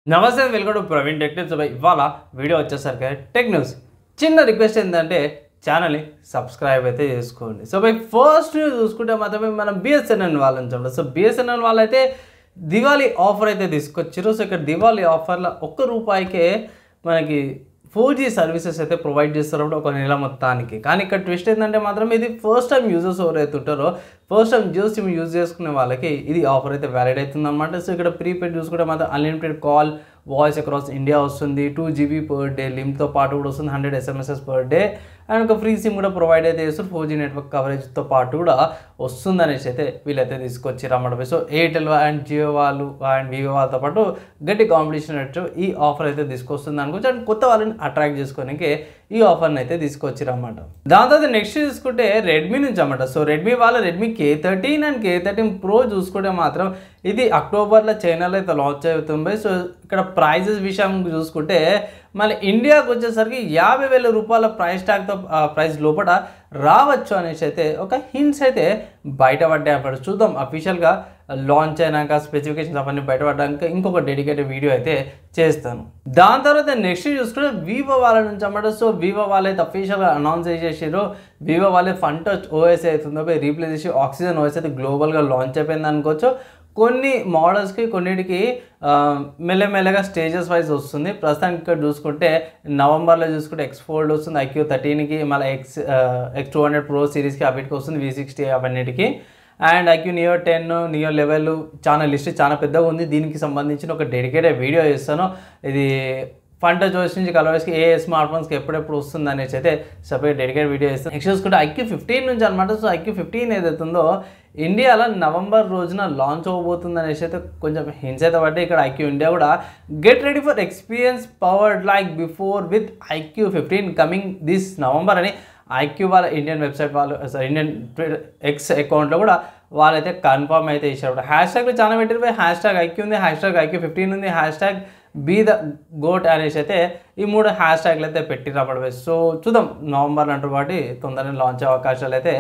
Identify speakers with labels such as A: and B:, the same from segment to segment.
A: నమస్తే welcome to Praveen tech news. ఇవాళ video వచ్చేసరికి టెక్ న్యూస్. చిన్న రిక్వెస్ట్ ఏంటంటే ఛానల్ని సబ్స్క్రైబ్ అయితే చేసుకోండి. సో బై ఫస్ట్ న్యూస్ చూసుకుంటే మాత్రమే మనం బిఎస్ఎన్ఎల్ వాళ్ళని చూడండి. సో బిఎస్ఎన్ఎల్ వాళ్ళు అయితే దివాళీ ఆఫర్ అయితే తీసుకొచ్చారు. సో ఇక్కడ దివాళీ ఆఫర్లో ₹1 మనకి 4G సర్వీసెస్ అయితే ప్రొవైడ్ చేస్తారు ఒక నెల మొత్తానికి. కానీ ఇక్కడ ట్విస్ట్ ఏంటంటే మాత్రం ఇది ఫస్ట్ టైం యూజర్స్ ఎవరైతే ఉంటారో first time Jio sim use చేసుకునే వాళ్ళకి ఇది ఆఫర్ అయితే వ్యాలిడ్ అవుతుంది అన్నమాట. సో ఇక్కడ ప్రీపెయిడ్ చూసుకుంటే మాత్రం unlimited call voice across India వస్తుంది, 2GB పర్ డే లిమిట్తో పాటు కూడా వస్తుంది, 100 SMS పర్ డే అండ్ ఒక ఫ్రీ సిమ్ కూడా ప్రొవైడ్ అయితే చేస్తారు. 4G నెట్వర్క్ కవరేజ్తో పాటు కూడా వస్తుంది అనేసి అయితే వీళ్ళైతే తీసుకొచ్చారు అన్నమాట. సో ఎయిర్టెల్ అండ్ జియో వాళ్ళు అండ్ వివో వాళ్ళతో పాటు గట్టి కాంపిటీషన్ అయితే ఈ ఆఫర్ అయితే తీసుకొస్తుంది అనుకోవచ్చు. అండ్ కొత్త వాళ్ళని అట్రాక్ట్ చేసుకోవడానికి ఈ ఆఫర్ని అయితే తీసుకొచ్చారు అన్నమాట. దాని తర్వాత నెక్స్ట్ చూసుకుంటే రెడ్మీ నుంచి అన్నమాట. సో రెడ్మీ వాళ్ళ Redmi K13 and K13 Pro చూసుకుంటే మాత్రం ఇది అక్టోబర్లో చైనాలో అయితే లాంచ్ అవుతుంది. సో ఇక్కడ ప్రైజెస్ విషయం చూసుకుంటే మళ్ళీ ఇండియాకి వచ్చేసరికి ₹50,000 ప్రైస్ లోపల రావచ్చు అనేసి అయితే ఒక హింట్స్ అయితే బయటపడ్డాయి అన్నమాట. చూద్దాం అఫీషియల్గా లాంచ్ అయినాక స్పెసిఫికేషన్స్ అవన్నీ బయటపడ్డాక ఇంకొక డెడికేటెడ్ వీడియో అయితే చేస్తాను. దాని తర్వాత నెక్స్ట్ చూసుకుంటే వివో వాళ్ళ నుంచి అన్నమాట. సో వివో వాళ్ళైతే అఫీషియల్గా అనౌన్స్ చేసేసారు. వివో వాళ్ళే ఫన్ టచ్ ఓఎస్ అవుతుందో రీప్లేస్ చేసి ఆక్సిజన్ ఓఎస్ అయితే గ్లోబల్గా లాంచ్ అయిపోయింది అనుకోవచ్చు. కొన్ని మోడల్స్కి కొన్నిటికి మెల్లమెల్లగా స్టేజెస్ వైజ్ వస్తుంది. ప్రస్తుతానికి ఇక్కడ చూసుకుంటే నవంబర్లో చూసుకుంటే X4 వస్తుంది, IQ13కి మళ్ళీ X200 Pro సిరీస్కి అవిటికి వస్తుంది, V60 అవన్నిటికి. అండ్ IQ Neo 10 Neo 11 చాలా లిస్ట్ చాలా పెద్దగా ఉంది. దీనికి సంబంధించిన ఒక డెడికేటెడ్ వీడియో చేస్తాను. ఇది ఫన్ టచ్ ఓఎస్ నుంచి కలర్స్కి ఏ స్మార్ట్ ఫోన్స్కి ఎప్పుడెప్పుడు వస్తుంది అనేసి అయితే సపరేట్ డెడికేటెడ్ వీడియో చేస్తాను. నెక్స్ట్ చూసుకుంటే IQ15 నుంచి అనమాట. సో IQ15 ఏదైతుందో ఇండియాలో నవంబర్ రోజున లాంచ్ అవ్వబోతుంది అనేసి అయితే కొంచెం హింట్స్ అయితే పట్టి ఇక్కడ IQ ఇండియా కూడా get ready for experience powered like before with IQ15 coming this November అని IQ వాళ్ళ ఇండియన్ వెబ్సైట్ వాళ్ళు ఇండియన్ ఎక్స్ అకౌంట్లో కూడా వాళ్ళైతే కన్ఫర్మ్ అయితే ఇచ్చారు. హ్యాష్ట్యాగ్లు చాలా పెట్టారు. #IQ ఉంది, #IQ15 ఉంది, #Be the GOAT అనేసి అయితే ఈ 3 హ్యాష్ట్యాగ్లు అయితే పెట్టినప్పుడు. సో చూద్దాం నవంబర్లో అంటారు కాబట్టి తొందరగా లాంచ్ అయ్యే అవకాశాలు అయితే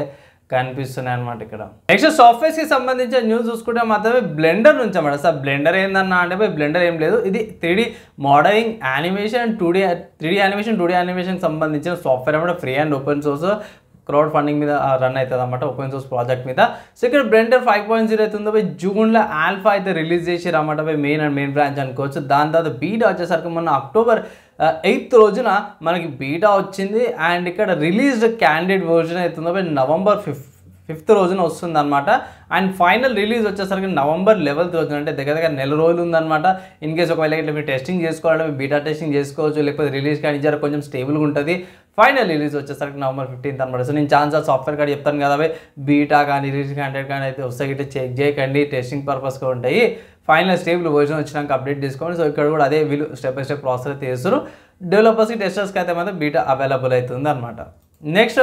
A: కనిపిస్తున్నాయి అనమాట. ఇక్కడ నెక్స్ట్ సాఫ్ట్వేర్స్కి సంబంధించిన న్యూస్ చూసుకుంటే మాత్రమే బ్లెండర్ నుంచి అన్నమాట. సార్ బ్లెండర్ ఏందన్నా అంటే బ్లెండర్ ఏం లేదు, ఇది 3D modelling animation 3D animation సంబంధించిన సాఫ్ట్వేర్ అన్నమాట. Free and open source crowd funding మీద రన్ అవుతుంది అన్నమాట, ఓపెన్ సోర్స్ ప్రాజెక్ట్ మీద. సో ఇక్కడ బ్లెండర్ 5.0 అవుతుందో జూన్లో ఆల్ఫా అయితే రిలీజ్ చేసారు అన్నమాట. మెయిన్ బ్రాంచ్ అనుకోవచ్చు. దాని తర్వాత బీటా వచ్చేసరికి మొన్న అక్టోబర్ 8th రోజున మనకి బీటా వచ్చింది. అండ్ ఇక్కడ రిలీజ్డ్ క్యాండిడేట్ వర్జన్ అవుతుందో నవంబర్ 5th రోజున వస్తుంది అనమాట. అండ్ ఫైనల్ రిలీజ్ వచ్చేసరికి నవంబర్ 11th రోజున, అంటే దగ్గర నెల రోజులు ఉందన్నమాట. ఇన్ కేసు ఒకవేళ ఇట్లా మీరు టెస్టింగ్ చేసుకోవాలంటే బీటా టెస్టింగ్ చేసుకోవచ్చు, లేకపోతే రిలీజ్ కానీ జర కొంచెం స్టేబుల్గా ఉంటుంది. ఫైనల్ రిలీజ్ వచ్చేసరికి నవంబర్ 15th అనమాట. సో నేను ఛాన్స్ సాఫ్ట్వేర్ కార్డు చెప్తాను కదా, బీటా కానీ రిలీజ్ క్యాండిడేట్ కానీ అయితే వస్తాయి ఇట్లా చెక్ చేయకండి, టెస్టింగ్ పర్పస్గా ఉంటాయి. ఫైనల్ స్టేబుల్ వర్జన్ వచ్చినాక అప్డేట్ చేసుకోండి. సో ఇక్కడ కూడా అదే వీళ్ళు స్టెప్ బై స్టెప్ ప్రాసెస్ అయితే చేస్తారు. డెవలపర్స్కి టెస్టర్స్కి అయితే మాత్రం బీటా అవైలబుల్ అవుతుంది అనమాట. నెక్స్ట్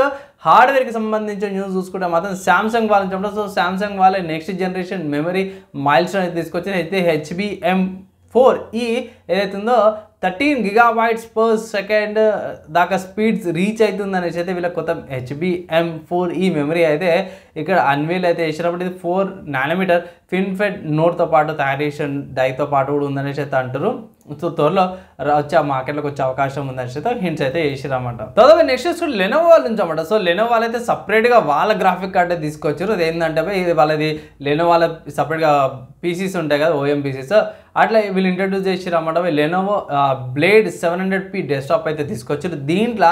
A: హార్డ్వేర్కి సంబంధించిన న్యూస్ చూసుకుంటే మాత్రం సామ్సంగ్ వాళ్ళని చెప్పడం. సో సామ్సంగ్ వాళ్ళే next generation memory mile stone అయితే తీసుకొచ్చి అయితే HBM4E ఏదైతుందో 13 GB/s దాకా స్పీడ్స్ రీచ్ అవుతుంది అనేసి అయితే వీళ్ళ కొత్త HBM4E మెమరీ అయితే ఇక్కడ అన్వీల్ అయితే చేసినప్పుడు ఇది 4nm ఫిన్ఫెడ్ నోట్తో పాటు తయారు చేసిన డైతో పాటు కూడా ఉందనేసి అయితే అంటారు. సో త్వరలో వచ్చే మార్కెట్లోకి వచ్చే అవకాశం ఉందనేసి అయితే హింట్స్ అయితే చేసిరన్నమాట. తర్వాత నెక్స్ట్ చూసి లెనోవో వాళ్ళ నుంచి అన్నమాట. సో లెనోవో వాళ్ళు అయితే సపరేట్గా వాళ్ళ గ్రాఫిక్ కార్డ్ అయితే తీసుకొచ్చారు. అది ఏంటంటే ఇది వాళ్ళది లెనోవో వాళ్ళ సపరేట్గా పీసీస్ ఉంటాయి కదా, OEM పీసీస్, అట్లా వీళ్ళు ఇంట్రడ్యూస్ చేసిరన్నమాట. లెనోవో బ్లేడ్ 700p డెస్క్టాప్ అయితే తీసుకొచ్చారు. దీంట్లో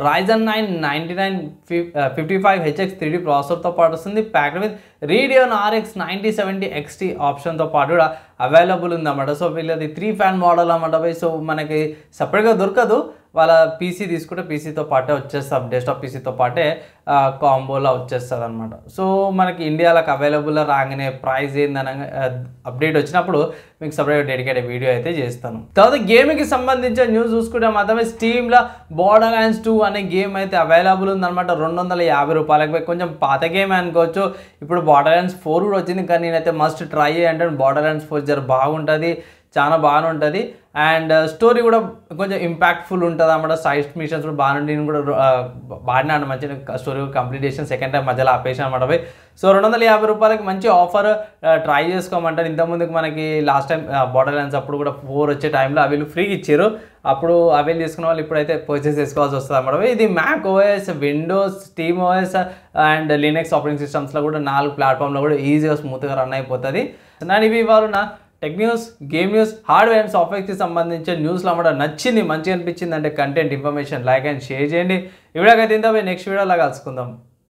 A: Ryzen 9 9955HX 3D ప్రాసెసర్తో పాటు వస్తుంది. Packed with Radeon RX 9070 XT ఆప్షన్తో పాటు కూడా అవైలబుల్ ఉందన్నమాట. సో వీళ్ళది 3 ఫ్యాన్ మోడల్ అన్నమాట. సో మనకి సపరేట్గా దొరకదు, వాళ్ళ పీసీ తీసుకుంటే పీసీతో పాటే వచ్చేస్తాం, డెస్క్టాప్ పీసీతో పాటే కాంబోలో వచ్చేస్తుంది అనమాట. సో మనకి ఇండియాలోకి అవైలబుల్లో రాగానే ప్రైస్ ఏందని అప్డేట్ వచ్చినప్పుడు మీకు సపరేట్గా డెడికేటెడ్ వీడియో అయితే చేస్తాను. తర్వాత గేమ్కి సంబంధించిన న్యూస్ చూసుకుంటే మాత్రమే స్టీమ్లో Borderlands 2 అనే గేమ్ అయితే అవైలబుల్ ఉందన్నమాట. ₹250 కొంచెం పాత గేమ్ అనుకోవచ్చు. ఇప్పుడు Borderlands 4 కూడా వచ్చింది, కానీ నేనైతే మస్ట్ ట్రై అంటే Borderlands 4 జర బాగుంటుంది. చాలా బాగానే ఉంటుంది. అండ్ స్టోరీ కూడా కొంచెం ఇంపాక్ట్ఫుల్ ఉంటుంది అన్నమాట. సైడ్ మిషన్స్ కూడా బాగానే నేను కూడా బాగానే మంచిగా స్టోరీ కంప్లీట్ చేసిన సెకండ్ టైం మధ్యలో ఆపేసాను అనమాట పోయి. సో 250 రూపాయలకి మంచి ఆఫర్ ట్రై చేసుకోమంటారు. ఇంతకుముందుకు మనకి లాస్ట్ టైం బార్డర్ లైన్స్ అప్పుడు కూడా 4 వచ్చే టైంలో అవి ఫ్రీగా ఇచ్చారు. అప్పుడు అవైల్ చేసుకున్న వాళ్ళు ఇప్పుడైతే పర్చేస్ చేసుకోవాల్సి వస్తుంది అన్నమాట. ఇది Mac OS, Windows, Steam OS and Linux operating సిస్టమ్స్లో కూడా 4 ప్లాట్ఫామ్లో కూడా ఈజీగా స్మూత్గా రన్ అయిపోతుంది. నేను ఇవి ఇవాళ నా tech news, game news, hardware and సాఫ్ట్వేర్కి సంబంధించిన న్యూస్లో అన్నమాట. నచ్చింది, మంచిగా అనిపించింది అంటే content information like and share చేయండి. ఈ వీడియోకి అయితే ఇంత నెక్స్ట్ వీడియోలో కలుసుకుందాం.